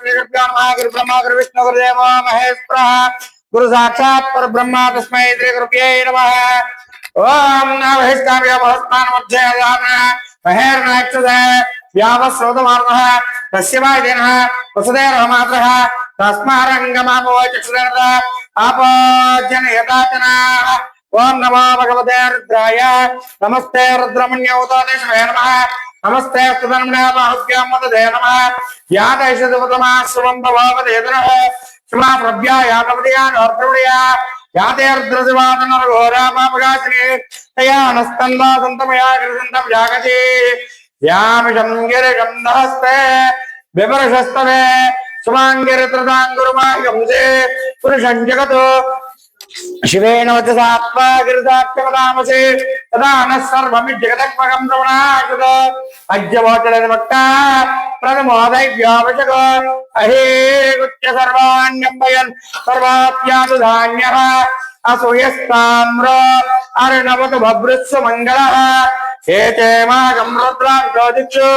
गुरु ब्रह्मा गुरु विष्णु गुरुदेव महेश्वर गुरु साक्षात् पर ब्रह्मा तस्मै श्री गुरुभ्ये नमः। ओम नमस्कार महत्मान मध्ये महेर्नाक्षद व्यावस्रोतमार्गः तस्यवाय दिनः वसुदेवमात्रः तस्मारङ्गमापोचक्षुरः आपोजनयताचनाः। ओम नमो भगवते रुद्राय नमस्ते रुद्रमण्योतदेशवे नमः नमस्ते सुधर्मणाभ्यां मददे नमः यादैषदुपतमा शुभं भवदेतनः शुभा प्रभ्या यातपदया नोर्द्रवडया याते रुद्रजवादनरघोरापापगासिने तया नस्तन्वादन्तमया कृतन्तं जागति यामिषं गिरिशं नहस्ते विमर्शस्तवे शुभाङ्गिरित्रदाङ्गुरुमायंसे पुरुषं जगतो शिवेन वचसात्मा गिरिदाक्षमदामसे तदा नः सर्वमिज्जगदत्मकं रमणाकृत अज्यवोचरमक्ता प्रथमोदैव्यावशक अहे गुच्च सर्वाण्यम्बयन् सर्वाप्यातु धान्यः असूयस्ताम्र अर्णवतु भभृत्सु मङ्गलः एते मागं रुद्राक्षोदिक्षु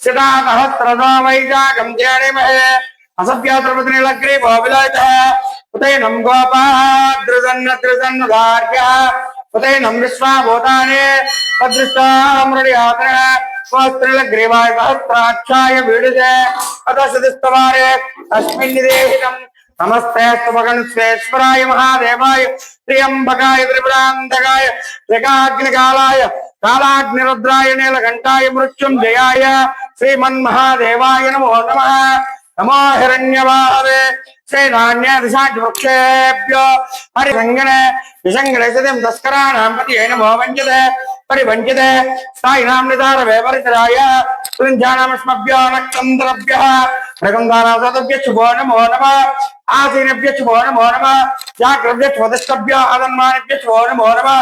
सिता सहस्रदो वैशाखं जेणिमहे असभ्याद्रपतिनिलग्रे भोविलयतः उतैनं गोपाद्रसन्नद्रसन्नधार्यः उतैनं विश्वाभूतानि तदृष्टामृडियातनः स्वस्त्रिलग्रीवाय सहस्राक्षाय बीडुजे अतसदिस्तवारे अस्मिन्निदेहितम् नमस्तेऽस्तु भगवन्श्वेश्वराय महादेवाय त्र्यम्बकाय त्रिपुरान्तकाय त्रिकाग्निकालाय कालाग्निरुद्राय नीलकण्ठाय मृत्युञ्जयाय श्रीमन्महादेवाय नमो नमः। नमो हिरण्यवाहवे श्रीनान्यादिशाद्वृक्षेभ्यो हरिसङ्गणे विसङ्गणे सतिं तस्कराणां पतिये नमो वञ्चते परिवञ्चते सायिनां निधारवे परितराय पुलिञ्जानामस्मभ्यो नक्तन्द्रभ्यः प्रगन्धानासतभ्यश्च भो नमो नमः आसीनेभ्यश्च भो नमो नमः जाग्रभ्यश्च वदष्टभ्यो आदन्मानेभ्यश्च भो नमो नमः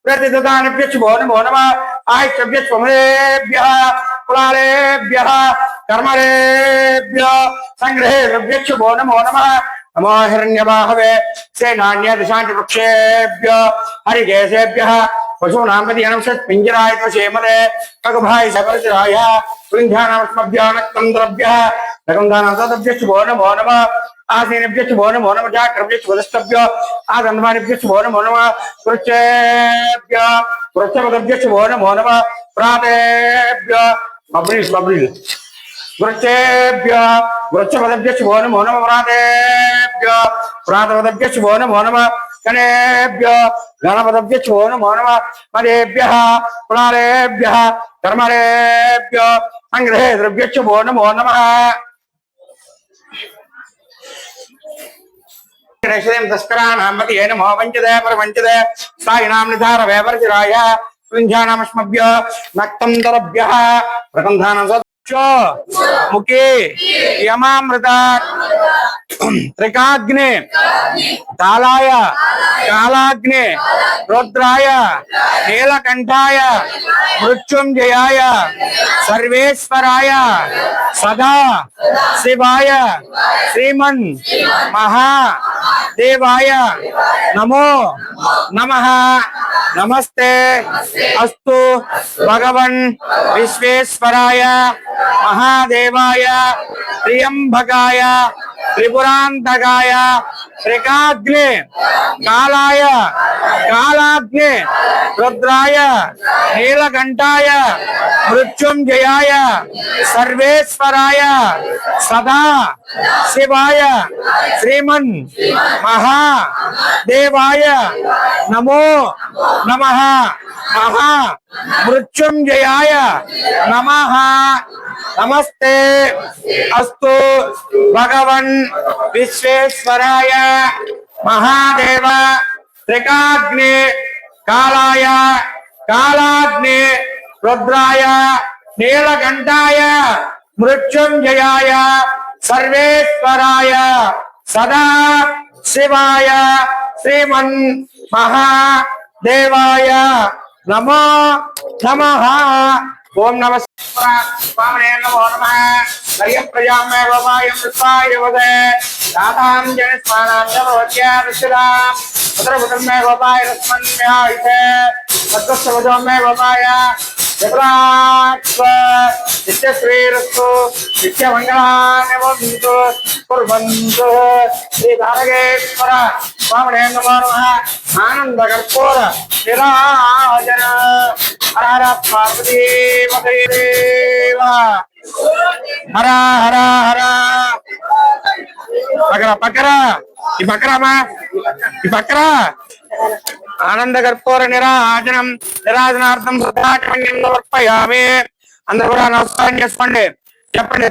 प्रतिददानेभ्यश्च भो नमो नमः आयुष्यभ्यश्च वमनेभ्यः कुलालेभ्यः कर्मरेभ्यो संग्रहेभ्यश्च भो नमो नमः। नमो हिरण्यवाहवे सेनान्यदिशान्तिवृक्षेभ्यो हरिकेशेभ्यः पशूनां पतियनंशत् पिञ्जराय त्वशेमदे भगभाय सकलचराय पुलिञ्जानामस्मभ्यो नक्तन्द्रभ्यः नकन्दानासतभ्यश्च भो नमो नमः आसीनेभ्यश्च भो नमो नमः जाग्रभ्यश्च वदष्टभ्यो आदन्मानेभ्यश्च भो नमो नमः वृक्षेभ्यो वृक्षपदभ्यश्च भो नमो नमः प्रातेभ्यो बब्रिल वृक्षेभ्यो वृक्षपदभ्यश्च भो नमो नमः प्रातेभ्यो प्रातपदभ्यश्च भो नमो नमः गणेभ्यो गणपदभ्यश्च भो नमो नमः मदेभ्यः कुलालेभ्यः कर्मरेभ्यो संग्रहेभ्यश्च भो नमो नमः। तस्कराणां पतिये नमो वञ्चते परवञ्चते सायिनां निधारवे परितराय पुलिञ्जानामस्मभ्यो नक्तन्द्रभ्यः प्रकन्धानां मुखे यमामृता त्रिकाग्ने कालाय कालाग्ने रुद्राय नीलकण्ठाय मृत्युञ्जयाय सर्वेश्वराय सदा शिवाय श्रीमन् महादेवाय नमो नमः। नमस्ते अस्तु भगवन् विश्वेश्वराय महादेवाय त्र्यंबकाय त्रिपुरान्तकाय त्रिकाग्ने कालाय कालाग्ने रुद्राय नीलकण्ठाय मृत्युञ्जयाय सर्वेश्वराय सदा शिवाय श्रीमन् महादेवाय नमो नमः। महा मृत्युंजयाय नमः। नमस्ते अस्तु भगवन् विश्वेश्वराय महादेव त्रिकाग्ने कालाय कालाग्ने रुद्राय नीलकण्ठाय मृत्युंजयाय सर्वेश्वराय सदा शिवाय श्रीमन् महादेवाय नमो नमः। ओम नमः स्वामिने नमो नमः। हरिः प्रजामे गोपायं विश्वाय वदे दातां जनिस्मानां भवत्या ऋषिराम् पुत्र पुत्रमे गोपाय रस्मन्यायते तत्वस्य वजो मे गोपाय నిత్యశ్రీరస్తు నిత్యమంగళాని భవంతు కుర్వంతు శ్రీ తారకేశ్వర స్వామినే నమో నమః ఆనంద కర్పూర నిరాజన హర హర పార్వతీపతే హర హర హర పక్కరా ఈ పక్కరామా ఈ పక్కరా ఆనంద కర్పూర నిరాజనం నిరాజనార్థం సమర్పయామి. అందరూ కూడా నమస్కారం చేసుకోండి. చెప్పండి.